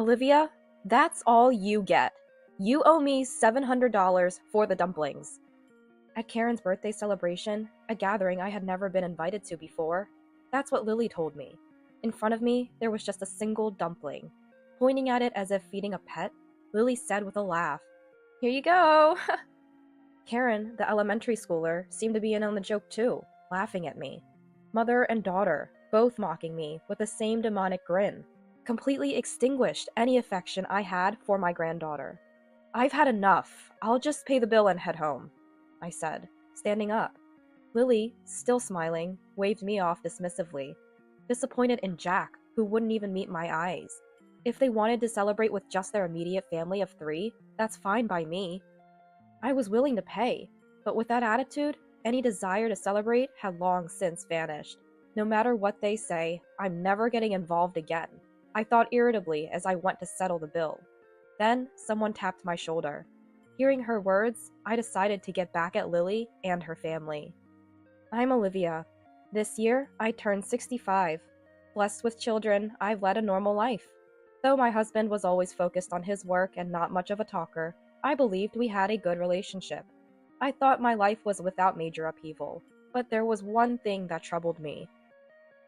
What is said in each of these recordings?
Olivia, that's all you get. You owe me $700 for the dumplings. At Karen's birthday celebration, a gathering I had never been invited to before, that's what Lily told me. In front of me, there was just a single dumpling. Pointing at it as if feeding a pet, Lily said with a laugh, "Here you go." Karen, the elementary schooler, seemed to be in on the joke too, laughing at me. Mother and daughter, both mocking me with the same demonic grin, completely extinguished any affection I had for my granddaughter. "I've had enough. I'll just pay the bill and head home," I said, standing up. Lily, still smiling, waved me off dismissively, disappointed in Jack, who wouldn't even meet my eyes. If they wanted to celebrate with just their immediate family of 3, that's fine by me. I was willing to pay, but with that attitude, any desire to celebrate had long since vanished. No matter what they say, I'm never getting involved again, I thought irritably as I went to settle the bill. Then someone tapped my shoulder. Hearing her words, I decided to get back at Lily and her family. I'm Olivia. This year, I turned 65. Blessed with children, I've led a normal life. Though my husband was always focused on his work and not much of a talker, I believed we had a good relationship. I thought my life was without major upheaval, but there was one thing that troubled me.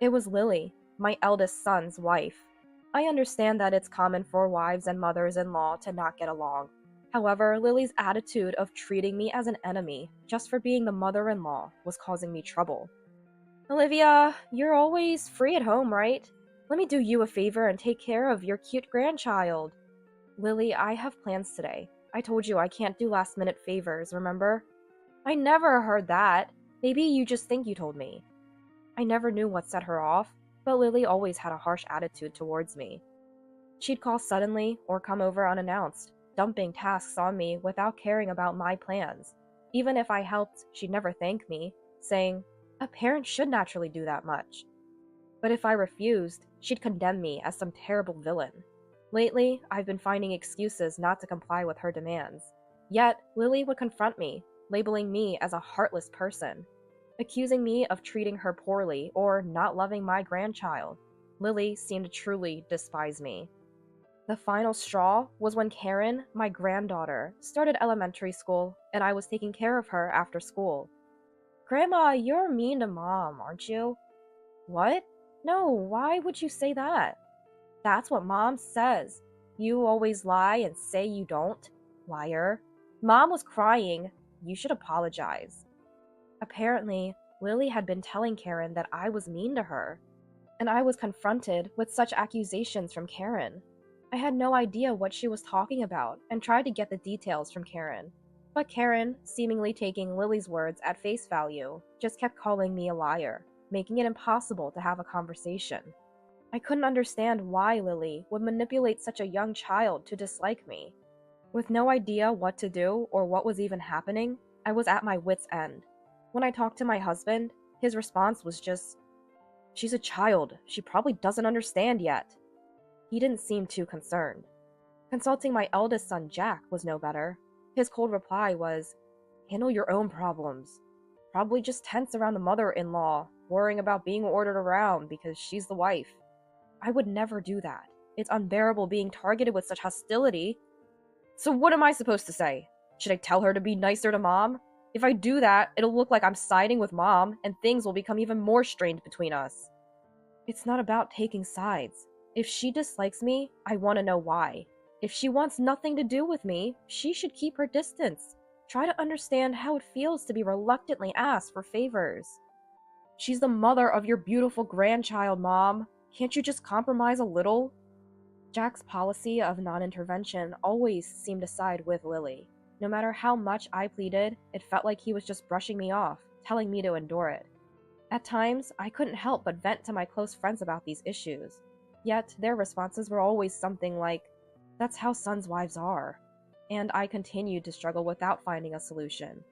It was Lily, my eldest son's wife. I understand that it's common for wives and mothers-in-law to not get along. However, Lily's attitude of treating me as an enemy just for being the mother-in-law was causing me trouble. "Olivia, you're always free at home, right? Let me do you a favor and take care of your cute grandchild." "Lily, I have plans today. I told you I can't do last-minute favors, remember?" "I never heard that. Maybe you just think you told me." I never knew what set her off, but Lily always had a harsh attitude towards me. She'd call suddenly or come over unannounced, dumping tasks on me without caring about my plans. Even if I helped, she'd never thank me, saying, "A parent should naturally do that much." But if I refused, she'd condemn me as some terrible villain. Lately, I've been finding excuses not to comply with her demands. Yet, Lily would confront me, labeling me as a heartless person, accusing me of treating her poorly or not loving my grandchild. Lily seemed to truly despise me. The final straw was when Karen, my granddaughter, started elementary school and I was taking care of her after school. "Grandma, you're mean to Mom, aren't you?" "What? No, why would you say that?" "That's what Mom says. You always lie and say you don't. Liar. Mom was crying. You should apologize." Apparently, Lily had been telling Karen that I was mean to her, and I was confronted with such accusations from Karen. I had no idea what she was talking about and tried to get the details from Karen. But Karen, seemingly taking Lily's words at face value, just kept calling me a liar, making it impossible to have a conversation. I couldn't understand why Lily would manipulate such a young child to dislike me. With no idea what to do or what was even happening, I was at my wit's end. When I talked to my husband, his response was just, "She's a child. She probably doesn't understand yet." He didn't seem too concerned. Consulting my eldest son Jack was no better. His cold reply was, "Handle your own problems. Probably just tense around the mother-in-law, worrying about being ordered around because she's the wife." I would never do that. It's unbearable being targeted with such hostility. So what am I supposed to say? Should I tell her to be nicer to Mom? If I do that, it'll look like I'm siding with Mom, and things will become even more strained between us. It's not about taking sides. If she dislikes me, I want to know why. If she wants nothing to do with me, she should keep her distance. Try to understand how it feels to be reluctantly asked for favors. She's the mother of your beautiful grandchild, Mom. Can't you just compromise a little? Jack's policy of non-intervention always seemed to side with Lily. No matter how much I pleaded, it felt like he was just brushing me off, telling me to endure it. At times, I couldn't help but vent to my close friends about these issues. Yet, their responses were always something like, "That's how sons' wives are." And I continued to struggle without finding a solution.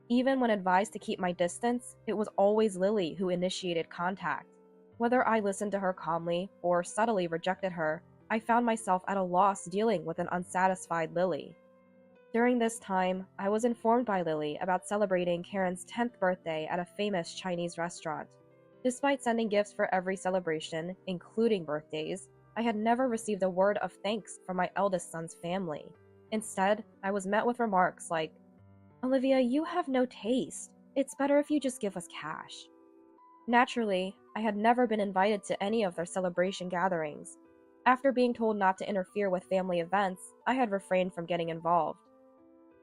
Even when advised to keep my distance, it was always Lily who initiated contact. Whether I listened to her calmly or subtly rejected her, I found myself at a loss dealing with an unsatisfied Lily. During this time, I was informed by Lily about celebrating Karen's 10th birthday at a famous Chinese restaurant. Despite sending gifts for every celebration, including birthdays, I had never received a word of thanks from my eldest son's family. Instead, I was met with remarks like, "Olivia, you have no taste. It's better if you just give us cash." Naturally, I had never been invited to any of their celebration gatherings. After being told not to interfere with family events, I had refrained from getting involved.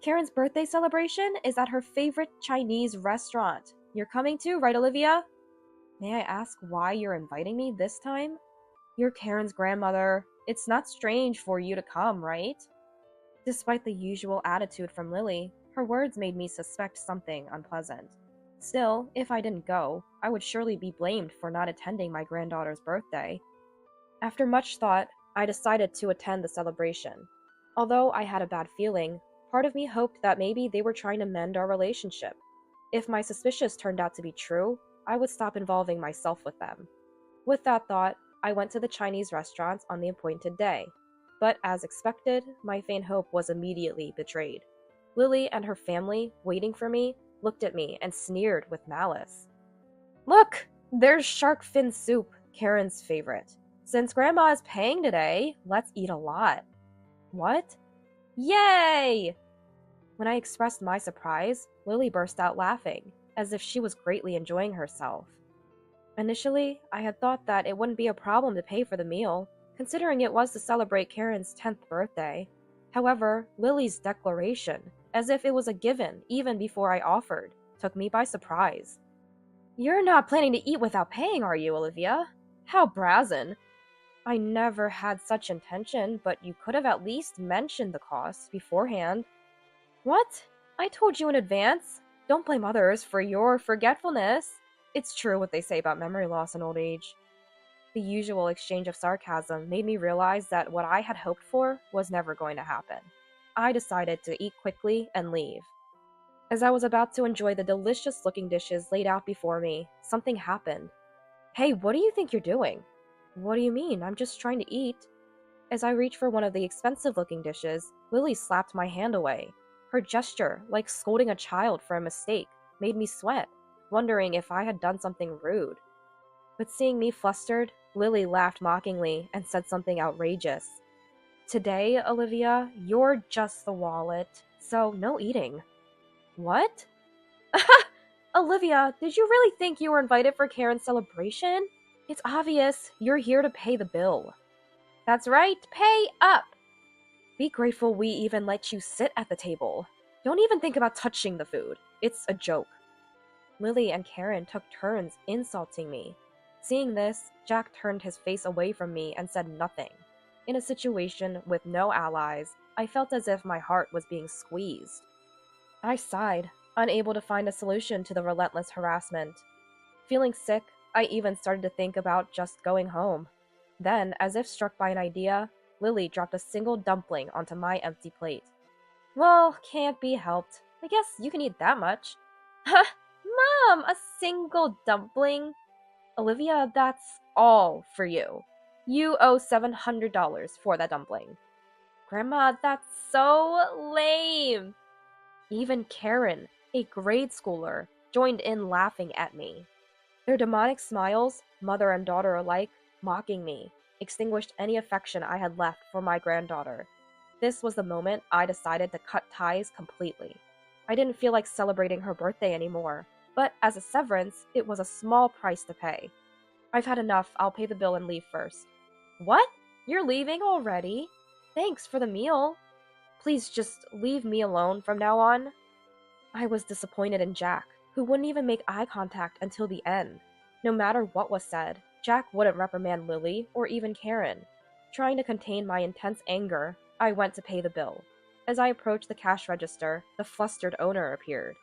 Karen's birthday celebration is at her favorite Chinese restaurant. You're coming too, right, Olivia? May I ask why you're inviting me this time? You're Karen's grandmother. It's not strange for you to come, right? Despite the usual attitude from Lily, her words made me suspect something unpleasant. Still, if I didn't go, I would surely be blamed for not attending my granddaughter's birthday. After much thought, I decided to attend the celebration. Although I had a bad feeling, part of me hoped that maybe they were trying to mend our relationship. If my suspicions turned out to be true, I would stop involving myself with them. With that thought, I went to the Chinese restaurant on the appointed day. But as expected, my faint hope was immediately betrayed. Lily and her family, waiting for me, looked at me and sneered with malice. "Look, there's shark fin soup, Karen's favorite. Since Grandma is paying today, let's eat a lot." What? Yay! When I expressed my surprise, Lily burst out laughing, as if she was greatly enjoying herself. Initially, I had thought that it wouldn't be a problem to pay for the meal, considering it was to celebrate Karen's 10th birthday. However, Lily's declaration, as if it was a given even before I offered, took me by surprise. "You're not planning to eat without paying, are you, Olivia? How brazen." "I never had such intention, but you could have at least mentioned the cost beforehand." "What? I told you in advance. Don't blame others for your forgetfulness. It's true what they say about memory loss in old age." The usual exchange of sarcasm made me realize that what I had hoped for was never going to happen. I decided to eat quickly and leave. As I was about to enjoy the delicious-looking dishes laid out before me, something happened. "Hey, what do you think you're doing?" "What do you mean? I'm just trying to eat." As I reached for one of the expensive-looking dishes, Lily slapped my hand away. Her gesture, like scolding a child for a mistake, made me sweat, wondering if I had done something rude. But seeing me flustered, Lily laughed mockingly and said something outrageous. "Today, Olivia, you're just the wallet, so no eating." "What?" "Olivia, did you really think you were invited for Karen's celebration? It's obvious you're here to pay the bill." "That's right, pay up!" "Be grateful we even let you sit at the table. Don't even think about touching the food. It's a joke." Lily and Karen took turns insulting me. Seeing this, Jack turned his face away from me and said nothing. In a situation with no allies, I felt as if my heart was being squeezed. I sighed, unable to find a solution to the relentless harassment. Feeling sick, I even started to think about just going home. Then, as if struck by an idea, Lily dropped a single dumpling onto my empty plate. "Well, can't be helped. I guess you can eat that much." "Huh? Mom, a single dumpling?" "Olivia, that's all for you. You owe $700 for that dumpling." "Grandma, that's so lame." Even Karen, a grade schooler, joined in laughing at me. Their demonic smiles, mother and daughter alike, mocking me, extinguished any affection I had left for my granddaughter. This was the moment I decided to cut ties completely. I didn't feel like celebrating her birthday anymore, but as a severance, it was a small price to pay. "I've had enough. I'll pay the bill and leave first." "What? You're leaving already? Thanks for the meal. Please just leave me alone from now on." I was disappointed in Jack, who wouldn't even make eye contact until the end. No matter what was said, Jack wouldn't reprimand Lily or even Karen. Trying to contain my intense anger, I went to pay the bill. As I approached the cash register, the flustered owner appeared.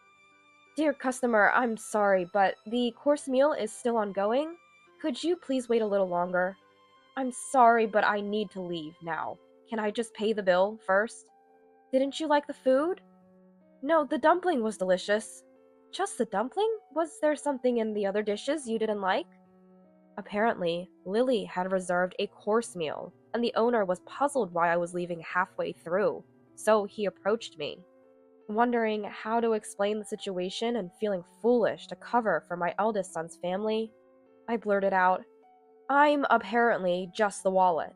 "Dear customer, I'm sorry, but the course meal is still ongoing. Could you please wait a little longer?" "I'm sorry, but I need to leave now. Can I just pay the bill first?" "Didn't you like the food?" "No, the dumpling was delicious." "Just the dumpling? Was there something in the other dishes you didn't like?" Apparently, Lily had reserved a course meal, and the owner was puzzled why I was leaving halfway through, so he approached me. Wondering how to explain the situation and feeling foolish to cover for my eldest son's family, I blurted out, "I'm apparently just the wallet.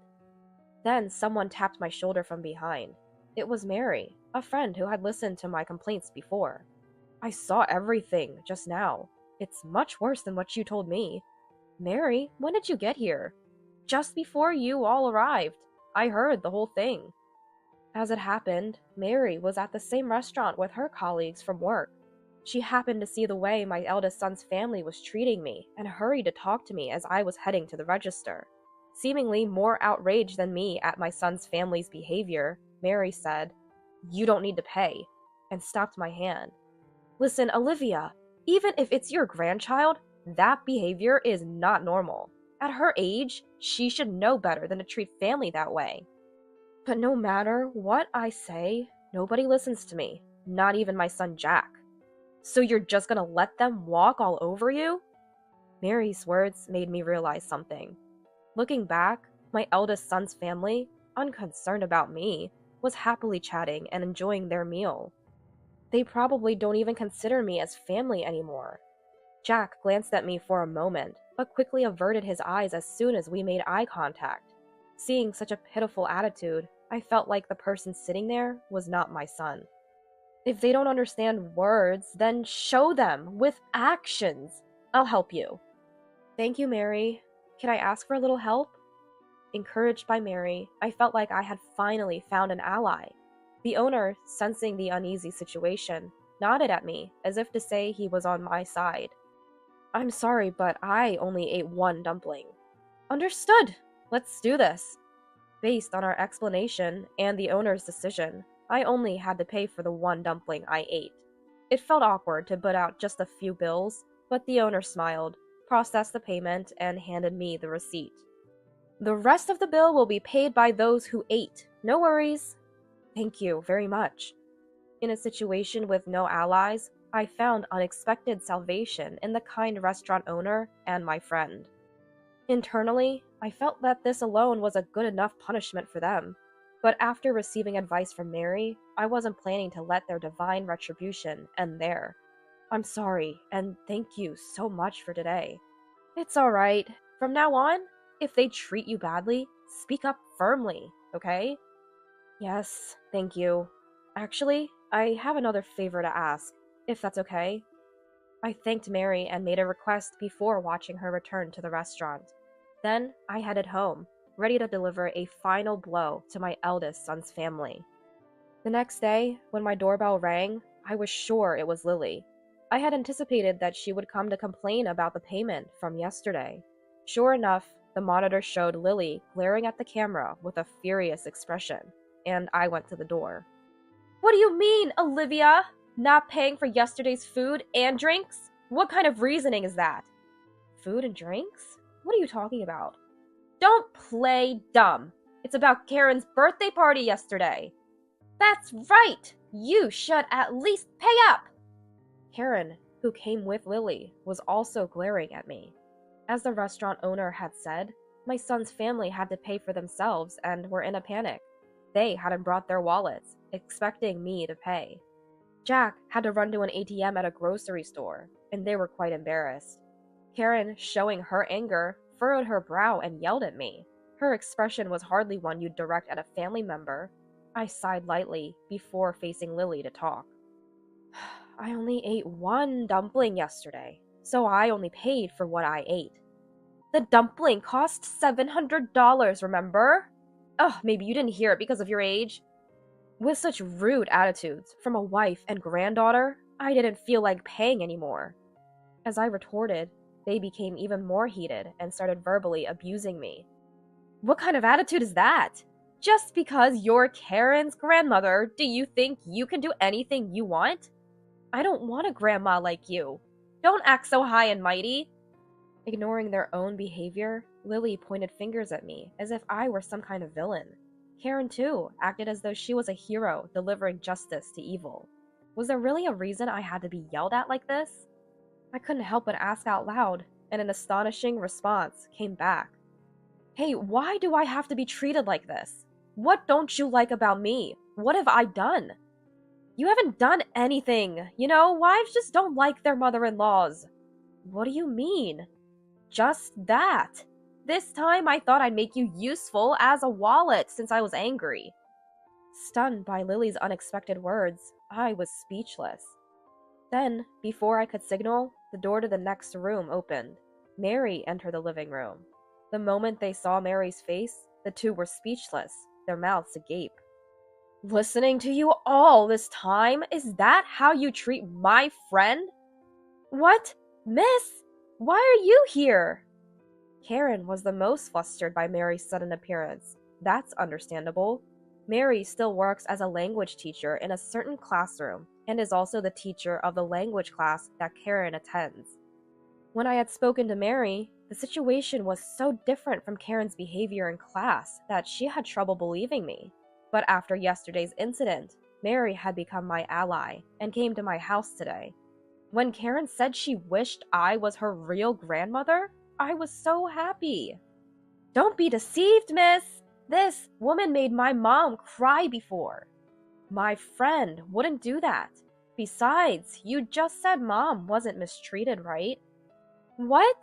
Then someone tapped my shoulder from behind. It was Mary, a friend who had listened to my complaints before. I saw everything just now. It's much worse than what you told me. Mary, when did you get here? Just before you all arrived. I heard the whole thing. As it happened, Mary was at the same restaurant with her colleagues from work. She happened to see the way my eldest son's family was treating me and hurried to talk to me as I was heading to the register. Seemingly more outraged than me at my son's family's behavior, Mary said, "You don't need to pay," and stopped my hand. Listen, Olivia, even if it's your grandchild, that behavior is not normal. At her age, she should know better than to treat family that way. But no matter what I say, nobody listens to me, not even my son Jack. So you're just gonna let them walk all over you? Mary's words made me realize something. Looking back, my eldest son's family, unconcerned about me, was happily chatting and enjoying their meal. They probably don't even consider me as family anymore. Jack glanced at me for a moment, but quickly averted his eyes as soon as we made eye contact. Seeing such a pitiful attitude, I felt like the person sitting there was not my son. If they don't understand words, then show them with actions. I'll help you. Thank you, Mary. Can I ask for a little help? Encouraged by Mary, I felt like I had finally found an ally. The owner, sensing the uneasy situation, nodded at me as if to say he was on my side. I'm sorry, but I only ate one dumpling. Understood. Let's do this. Based on our explanation and the owner's decision, I only had to pay for the one dumpling I ate. It felt awkward to put out just a few bills, but the owner smiled, processed the payment, and handed me the receipt. The rest of the bill will be paid by those who ate. No worries. Thank you very much. In a situation with no allies, I found unexpected salvation in the kind restaurant owner and my friend. Internally, I felt that this alone was a good enough punishment for them. But after receiving advice from Mary, I wasn't planning to let their divine retribution end there. I'm sorry, and thank you so much for today. It's alright. From now on, if they treat you badly, speak up firmly, okay? Yes, thank you. Actually, I have another favor to ask, if that's okay. I thanked Mary and made a request before watching her return to the restaurant. Then I headed home, ready to deliver a final blow to my eldest son's family. The next day, when my doorbell rang, I was sure it was Lily. I had anticipated that she would come to complain about the payment from yesterday. Sure enough, the monitor showed Lily glaring at the camera with a furious expression, and I went to the door. What do you mean, Olivia? Not paying for yesterday's food and drinks? What kind of reasoning is that? Food and drinks? What are you talking about? Don't play dumb. It's about Karen's birthday party yesterday. That's right! You should at least pay up! Karen, who came with Lily, was also glaring at me. As the restaurant owner had said, my son's family had to pay for themselves and were in a panic. They hadn't brought their wallets, expecting me to pay. Jack had to run to an ATM at a grocery store, and they were quite embarrassed. Karen, showing her anger, furrowed her brow and yelled at me. Her expression was hardly one you'd direct at a family member. I sighed lightly before facing Lily to talk. I only ate one dumpling yesterday, so I only paid for what I ate. The dumpling cost $700, remember? Oh, maybe you didn't hear it because of your age. With such rude attitudes from a wife and granddaughter, I didn't feel like paying anymore. As I retorted, they became even more heated and started verbally abusing me. What kind of attitude is that? Just because you're Karen's grandmother, do you think you can do anything you want? I don't want a grandma like you. Don't act so high and mighty. Ignoring their own behavior, Lily pointed fingers at me as if I were some kind of villain. Karen, too, acted as though she was a hero delivering justice to evil. Was there really a reason I had to be yelled at like this? I couldn't help but ask out loud, and an astonishing response came back. Hey, why do I have to be treated like this? What don't you like about me? What have I done? You haven't done anything. You know, wives just don't like their mother-in-laws. What do you mean? Just that. This time I thought I'd make you useful as a wallet since I was angry. Stunned by Lily's unexpected words, I was speechless. Then, before I could signal, the door to the next room opened. Mary entered the living room. The moment they saw Mary's face, the two were speechless, their mouths agape. Listening to you all this time? Is that how you treat my friend? What? Miss? Why are you here? Karen was the most flustered by Mary's sudden appearance. That's understandable. Mary still works as a language teacher in a certain classroom and is also the teacher of the language class that Karen attends. When I had spoken to Mary, the situation was so different from Karen's behavior in class that she had trouble believing me. But after yesterday's incident, Mary had become my ally and came to my house today. When Karen said she wished I was her real grandmother, I was so happy. Don't be deceived, miss! This woman made my mom cry before. My friend wouldn't do that. Besides, you just said Mom wasn't mistreated, right? What?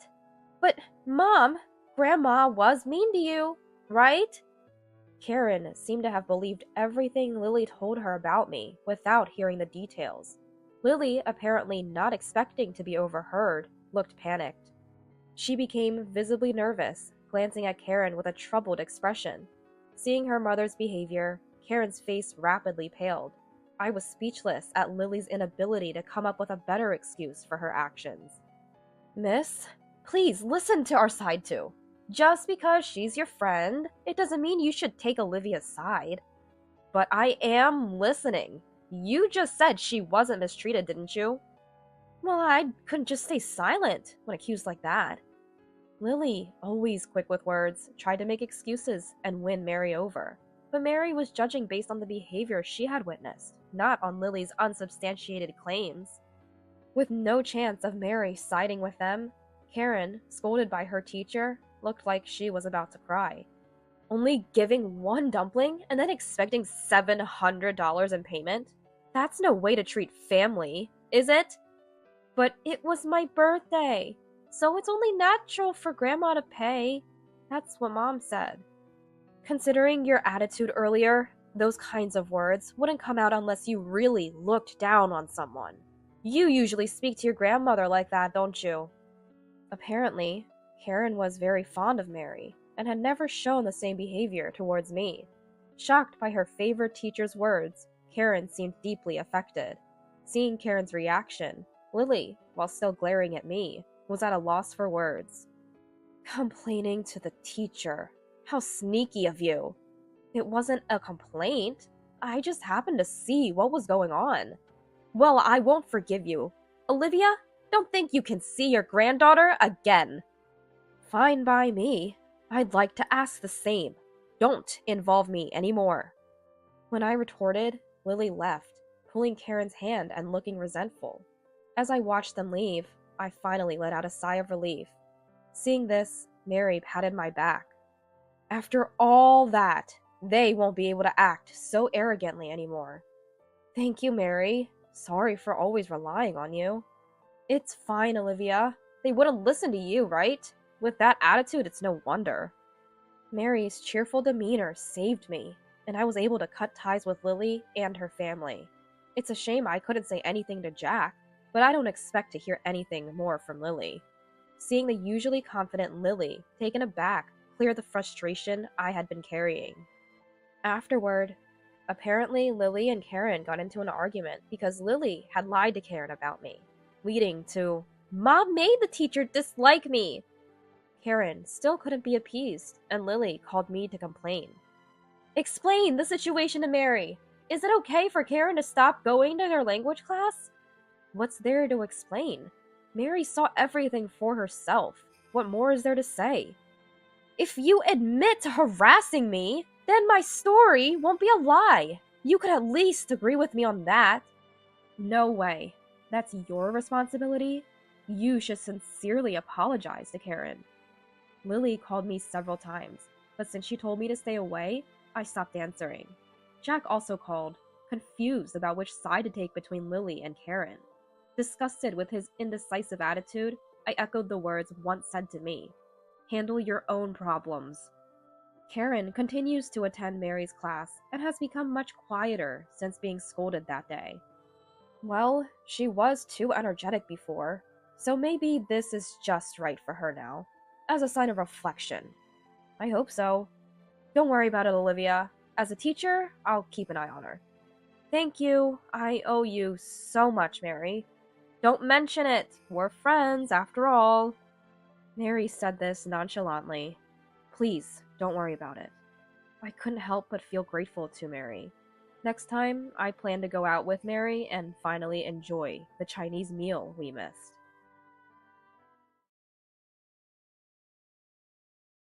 But, Mom, Grandma was mean to you, right? Karen seemed to have believed everything Lily told her about me without hearing the details. Lily, apparently not expecting to be overheard, looked panicked. She became visibly nervous, glancing at Karen with a troubled expression. Seeing her mother's behavior, Karen's face rapidly paled. I was speechless at Lily's inability to come up with a better excuse for her actions. Miss, please listen to our side too. Just because she's your friend, it doesn't mean you should take Olivia's side. But I am listening. You just said she wasn't mistreated, didn't you? Well, I couldn't just stay silent when accused like that. Lily, always quick with words, tried to make excuses and win Mary over. But Mary was judging based on the behavior she had witnessed, not on Lily's unsubstantiated claims. With no chance of Mary siding with them, Karen, scolded by her teacher, looked like she was about to cry. Only giving one dumpling and then expecting $700 in payment? That's no way to treat family, is it? But it was my birthday, so it's only natural for Grandma to pay. That's what Mom said. Considering your attitude earlier, those kinds of words wouldn't come out unless you really looked down on someone. You usually speak to your grandmother like that, don't you? Apparently, Karen was very fond of Mary and had never shown the same behavior towards me. Shocked by her favorite teacher's words, Karen seemed deeply affected. Seeing Karen's reaction, Lily, while still glaring at me, was at a loss for words. Complaining to the teacher. How sneaky of you. It wasn't a complaint. I just happened to see what was going on. Well, I won't forgive you. Olivia, don't think you can see your granddaughter again. Fine by me. I'd like to ask the same. Don't involve me anymore. When I retorted, Lily left, pulling Karen's hand and looking resentful. As I watched them leave, I finally let out a sigh of relief. Seeing this, Mary patted my back. After all that, they won't be able to act so arrogantly anymore. Thank you, Mary. Sorry for always relying on you. It's fine, Olivia. They wouldn't listen to you, right? With that attitude, it's no wonder. Mary's cheerful demeanor saved me, and I was able to cut ties with Lily and her family. It's a shame I couldn't say anything to Jack, but I don't expect to hear anything more from Lily. Seeing the usually confident Lily taken aback cleared the frustration I had been carrying. Afterward, apparently Lily and Karen got into an argument because Lily had lied to Karen about me, leading to, Mom made the teacher dislike me! Karen still couldn't be appeased, and Lily called me to complain. Explain the situation to Mary. Is it okay for Karen to stop going to her language class? What's there to explain? Mary saw everything for herself. What more is there to say? If you admit to harassing me, then my story won't be a lie. You could at least agree with me on that. No way. That's your responsibility. You should sincerely apologize to Karen. Lily called me several times, but since she told me to stay away, I stopped answering. Jack also called, confused about which side to take between Lily and Karen. Disgusted with his indecisive attitude, I echoed the words once said to me. Handle your own problems. Karen continues to attend Mary's class and has become much quieter since being scolded that day. Well, she was too energetic before, so maybe this is just right for her now, as a sign of reflection. I hope so. Don't worry about it, Olivia. As a teacher, I'll keep an eye on her. Thank you. I owe you so much, Mary. Don't mention it. We're friends, after all. Mary said this nonchalantly. Please, don't worry about it. I couldn't help but feel grateful to Mary. Next time, I plan to go out with Mary and finally enjoy the Chinese meal we missed.